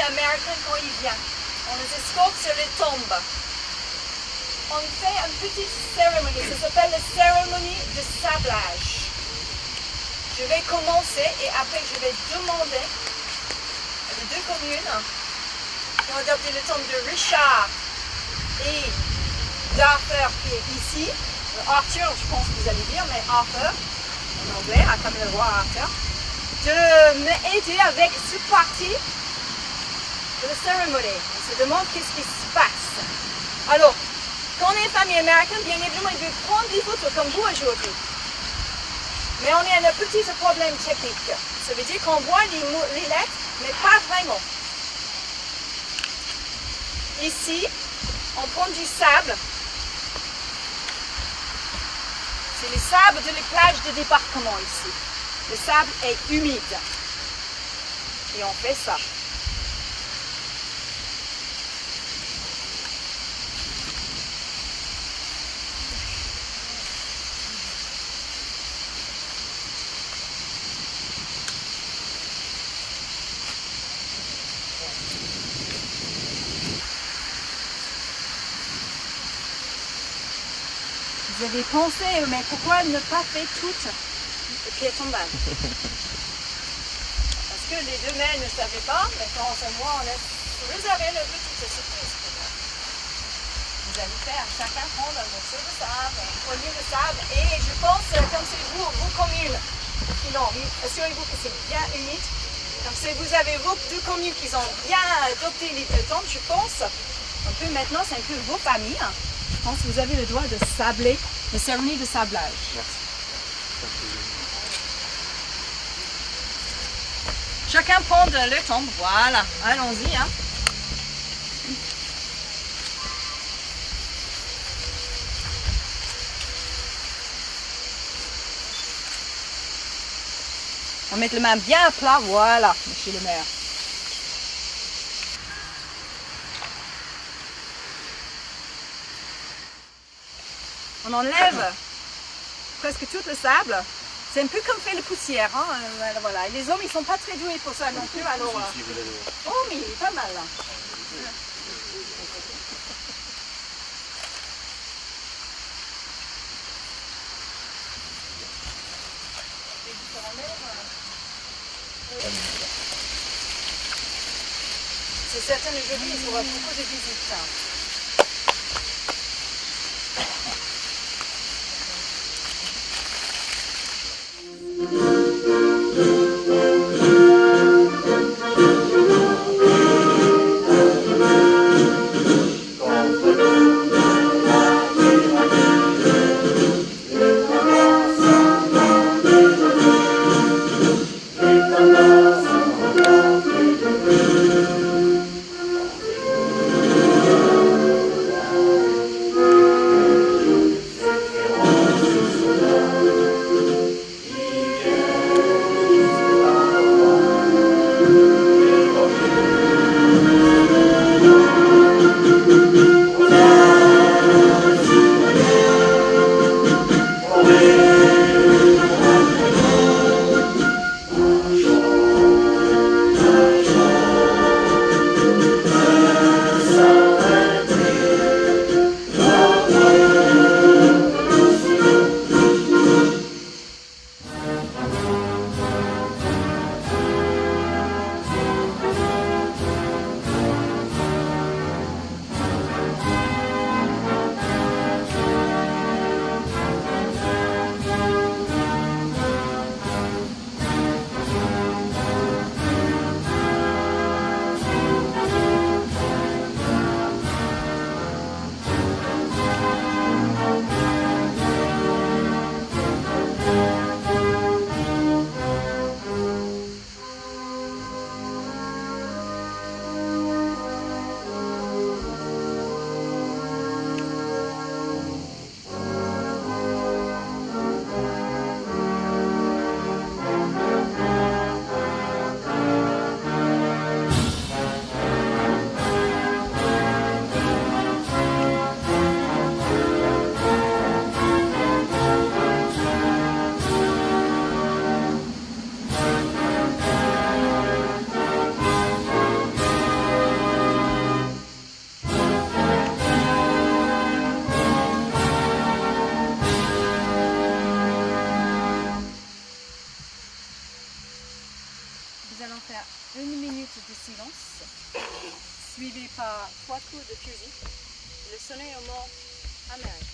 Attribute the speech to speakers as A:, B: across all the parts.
A: américain quand il vient. On les escorte sur les tombes. On fait une petite cérémonie, ça s'appelle la cérémonie de sablage. Je vais commencer et après je vais demander aux deux communes qui ont adopté le tombe de Richard et d'Arthur qui est ici. Arthur, je pense que vous allez dire, mais Arthur, en anglais, comme le roi Arthur, de m'aider avec cette partie de la cérémonie. On se demande qu'est-ce qui se passe. Alors, quand on est une famille américaine, bien évidemment, ils veulent prendre des photos comme vous aujourd'hui. Mais on a un petit problème technique. Ça veut dire qu'on voit les lettres, mais pas vraiment. Ici, on prend du sable. C'est le sable de les plages de débarquement ici. Le sable est humide. Et on fait ça. Vous avez pensé, mais pourquoi ne pas faire toutes les pieds tombales? Parce que les deux mères ne savaient pas, mais quand c'est moi, on laisse réserver le petit surprise. Vous allez faire chacun prendre un morceau de sable, une poignée de sable, et je pense, comme c'est vous communes, non, assurez-vous que c'est bien humide. Comme c'est vous avez vos deux communes qui ont bien adopté les deux tombes, je pense, un peu maintenant, c'est un peu vos familles. Je pense que vous avez le droit de sabler, la cérémonie de sablage.
B: Merci.
A: Chacun prend le tombe, voilà, allons-y. Hein. On va mettre les mains bien à plat, voilà, monsieur le maire. On enlève presque tout le sable. C'est un peu comme fait la poussière. Hein? Voilà. Et les hommes, ils ne sont pas très doués pour ça non plus. Alors, oh, mais il est pas mal. Là. C'est certain, aujourd'hui, il y aura beaucoup de visites. suivi par 3 coups de fusil. Le sonnet au mort américain.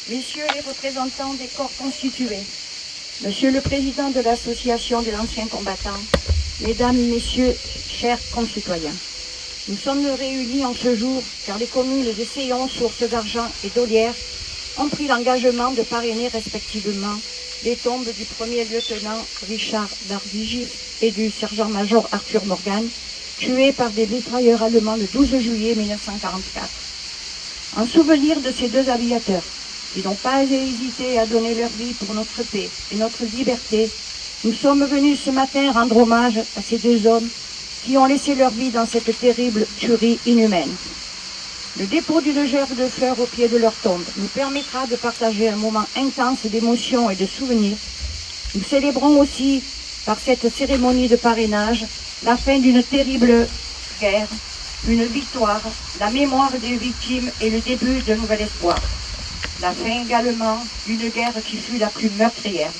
B: Messieurs les représentants des corps constitués, Monsieur le Président de l'Association des anciens combattants, Mesdames, Messieurs, chers concitoyens, nous sommes réunis en ce jour car les communes de Séon, Sources d'Argent et d'Olière ont pris l'engagement de parrainer respectivement les tombes du premier lieutenant Richard Dargy et du sergent-major Arthur Morgan, tués par des mitrailleurs allemands le 12 juillet 1944. En souvenir de ces deux aviateurs, qui n'ont pas hésité à donner leur vie pour notre paix et notre liberté, nous sommes venus ce matin rendre hommage à ces deux hommes qui ont laissé leur vie dans cette terrible tuerie inhumaine. Le dépôt d'une gerbe de fleurs au pied de leur tombe nous permettra de partager un moment intense d'émotion et de souvenirs. Nous célébrons aussi, par cette cérémonie de parrainage, la fin d'une terrible guerre, une victoire, la mémoire des victimes et le début d'un nouvel espoir. La fin également d'une guerre qui fut la plus meurtrière.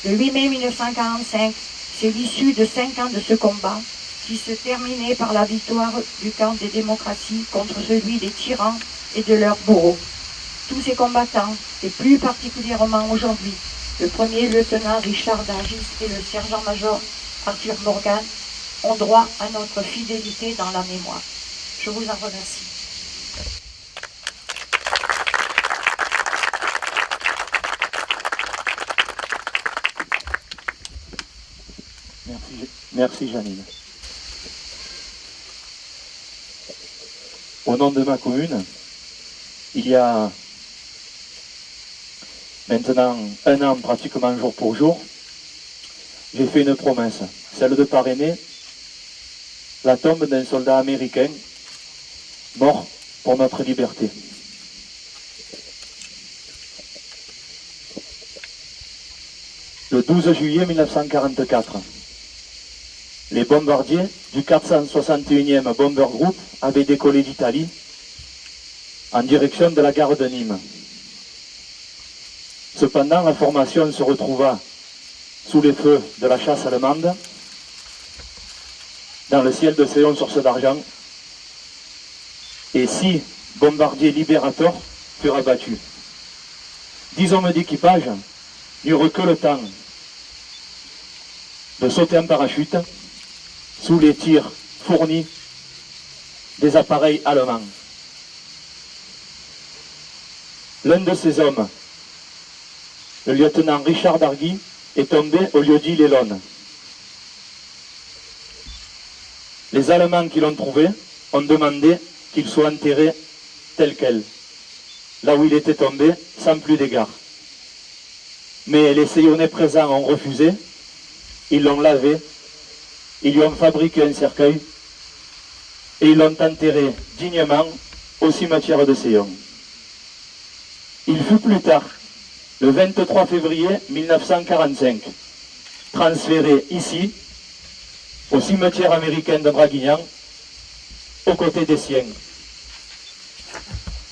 B: Le 8 mai 1945, c'est l'issue de 5 ans de ce combat qui se terminait par la victoire du camp des démocraties contre celui des tyrans et de leurs bourreaux. Tous ces combattants, et plus particulièrement aujourd'hui, le premier lieutenant Richard Dargy et le sergent-major Arthur Morgan, ont droit à notre fidélité dans la mémoire. Je vous en remercie.
C: Merci Janine. Au nom de ma commune, il y a maintenant 1 an pratiquement jour pour jour, j'ai fait une promesse, celle de parrainer la tombe d'un soldat américain mort pour notre liberté. Le 12 juillet 1944, les bombardiers du 461e Bomber Group avaient décollé d'Italie en direction de la gare de Nîmes. Cependant, la formation se retrouva sous les feux de la chasse allemande dans le ciel de Séon, Sources d'Argent, et 6 bombardiers libérateurs furent abattus. 10 hommes d'équipage n'eurent que le temps de sauter en parachute sous les tirs fournis des appareils allemands. L'un de ces hommes, le lieutenant Richard Dargy, est tombé au lieu-dit l'Élone. Les Allemands qui l'ont trouvé ont demandé qu'il soit enterré tel quel, là où il était tombé, sans plus d'égards. Mais les Séonnais présents ont refusé ils l'ont lavé, ils lui ont fabriqué un cercueil et ils l'ont enterré dignement au cimetière de Séon. Il fut plus tard, le 23 février 1945, transféré ici, au cimetière américain de Draguignan, aux côtés des siens.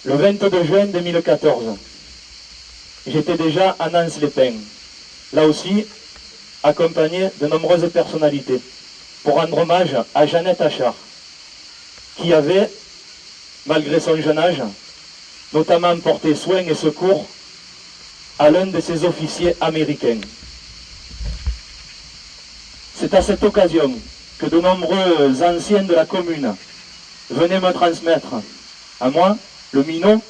C: Le 22 juin 2014, j'étais déjà à Nance-les-Pins, là aussi accompagné de nombreuses personnalités, pour rendre hommage à Jeannette Achard, qui avait, malgré son jeune âge, notamment porté soin et secours à l'un de ses officiers américains. C'est à cette occasion que de nombreux anciens de la commune venaient me transmettre, à moi, le minot,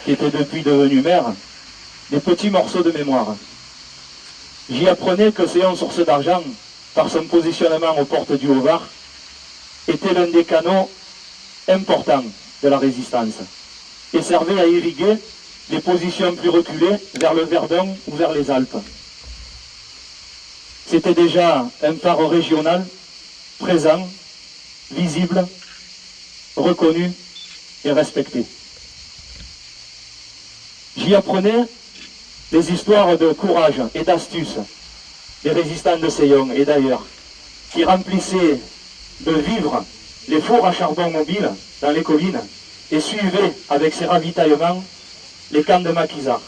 C: qui était depuis devenu maire, des petits morceaux de mémoire. J'y apprenais que Séon Source d'Argent, par son positionnement aux portes du Haut-Var, était l'un des canaux importants de la résistance et servait à irriguer les positions plus reculées vers le Verdon ou vers les Alpes. C'était déjà un phare régional, présent, visible, reconnu et respecté. J'y apprenais les histoires de courage et d'astuce des résistants de Séon et d'ailleurs, qui remplissaient de vivres les fours à charbon mobiles dans les collines et suivaient avec ces ravitaillements les camps de maquisards.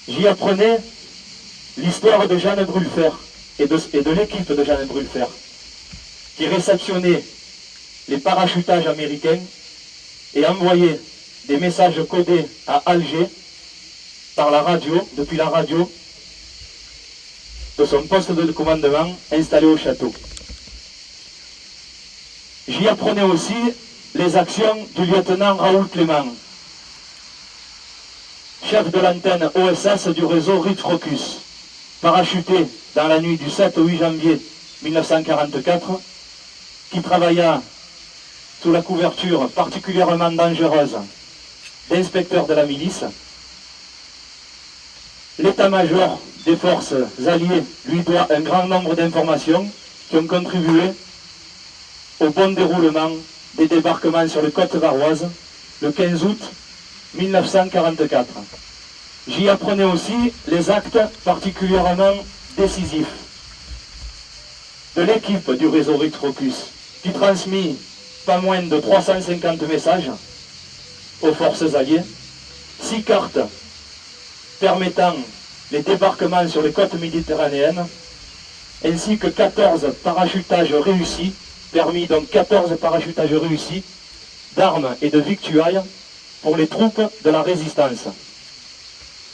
C: J'y apprenais l'histoire de Jeanne Brulfer et de l'équipe de Jeanne Brulfer, qui réceptionnait les parachutages américains et envoyait des messages codés à Alger par la radio, depuis la radio de son poste de commandement installé au château. J'y apprenais aussi les actions du lieutenant Raoul Clément, chef de l'antenne OSS du réseau Ritz-Crocus, parachuté dans la nuit du 7 au 8 janvier 1944, qui travailla sous la couverture particulièrement dangereuse d'inspecteur de la milice. L'état-major des forces alliées lui doit un grand nombre d'informations qui ont contribué au bon déroulement des débarquements sur les côtes varoises le 15 août 1944. J'y apprenais aussi les actes particulièrement décisifs de l'équipe du réseau Ritz-Crocus, qui transmit pas moins de 350 messages aux forces alliées, 6 cartes permettant les débarquements sur les côtes méditerranéennes, ainsi que 14 parachutages réussis, permis donc 14 parachutages réussis d'armes et de victuailles pour les troupes de la résistance.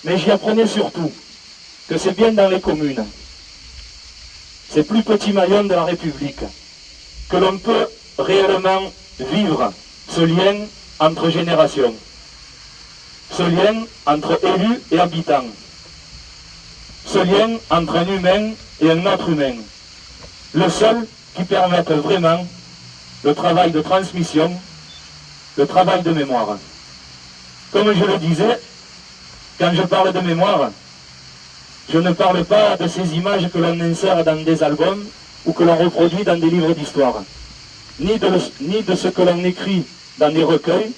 C: Mais j'y apprenais surtout que c'est bien dans les communes, ces plus petits maillons de la République, que l'on peut réellement vivre ce lien entre générations, ce lien entre élus et habitants, ce lien entre un humain et un autre humain, le seul qui permette vraiment le travail de transmission, le travail de mémoire. Comme je le disais, quand je parle de mémoire, je ne parle pas de ces images que l'on insère dans des albums ou que l'on reproduit dans des livres d'histoire, ni de ce que l'on écrit dans des recueils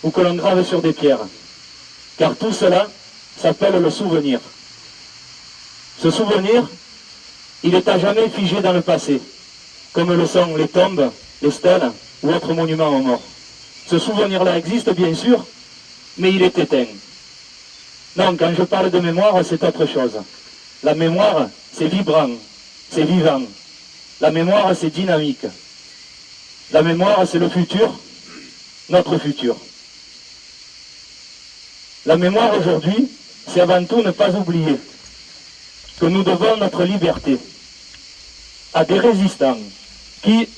C: ou que l'on grave sur des pierres. Car tout cela s'appelle le souvenir. Ce souvenir, il est à jamais figé dans le passé, comme le sont les tombes, les stèles ou autres monuments aux morts. Ce souvenir-là existe bien sûr, mais il est éteint. Non, quand je parle de mémoire, c'est autre chose. La mémoire, c'est vibrant, c'est vivant. La mémoire, c'est dynamique. La mémoire, c'est le futur, notre futur. La mémoire aujourd'hui, c'est avant tout ne pas oublier que nous devons notre liberté à des résistants qui,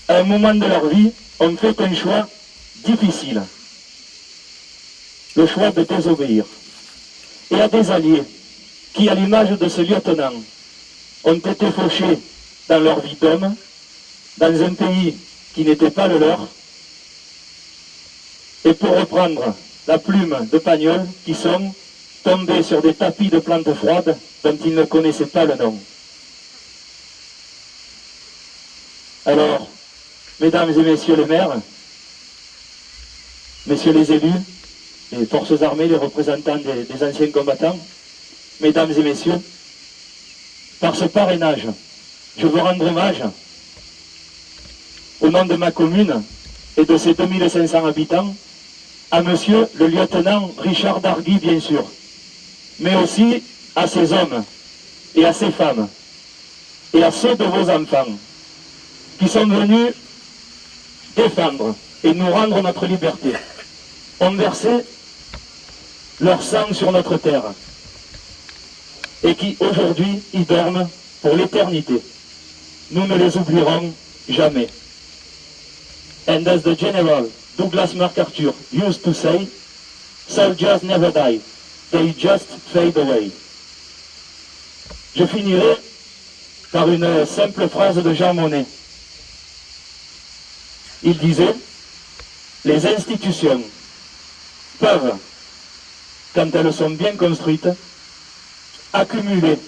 C: à un moment de leur vie, ont fait un choix difficile. Le choix de désobéir. Et à des alliés qui, à l'image de ce lieutenant, ont été fauchés dans leur vie d'homme, dans un pays qui n'était pas le leur, et pour reprendre la plume de Pagnol, qui sont tombaient sur des tapis de plantes froides dont ils ne connaissaient pas le nom. Alors, mesdames et messieurs les maires, messieurs les élus, les forces armées, les représentants des anciens combattants, mesdames et messieurs, par ce parrainage, je veux rendre hommage au nom de ma commune et de ses 2500 habitants à monsieur le lieutenant Richard Darguy, bien sûr, mais aussi à ces hommes et à ces femmes et à ceux de vos enfants qui sont venus défendre et nous rendre notre liberté, ont versé leur sang sur notre terre et qui aujourd'hui y dorment pour l'éternité. Nous ne les oublierons jamais. And as the General Douglas MacArthur used to say, soldiers never die, they just fade away. Je finirai par une simple phrase de Jean Monnet. Il disait, les institutions peuvent, quand elles sont bien construites, accumuler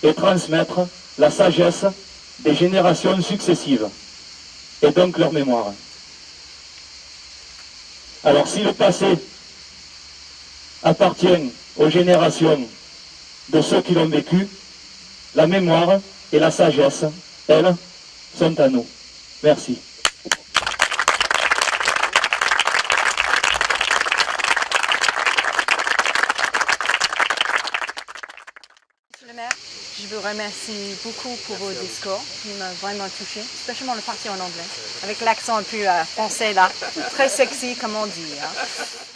C: et transmettre la sagesse des générations successives, et donc leur mémoire. Alors si le passé appartient aux générations de ceux qui l'ont vécu, la mémoire et la sagesse, elles, sont à nous. Merci.
D: Monsieur le maire, je vous remercie beaucoup pour vos discours. Il m'a vraiment touché, spécialement le parti en anglais, avec l'accent un peu français là, très sexy comme on dit. Hein.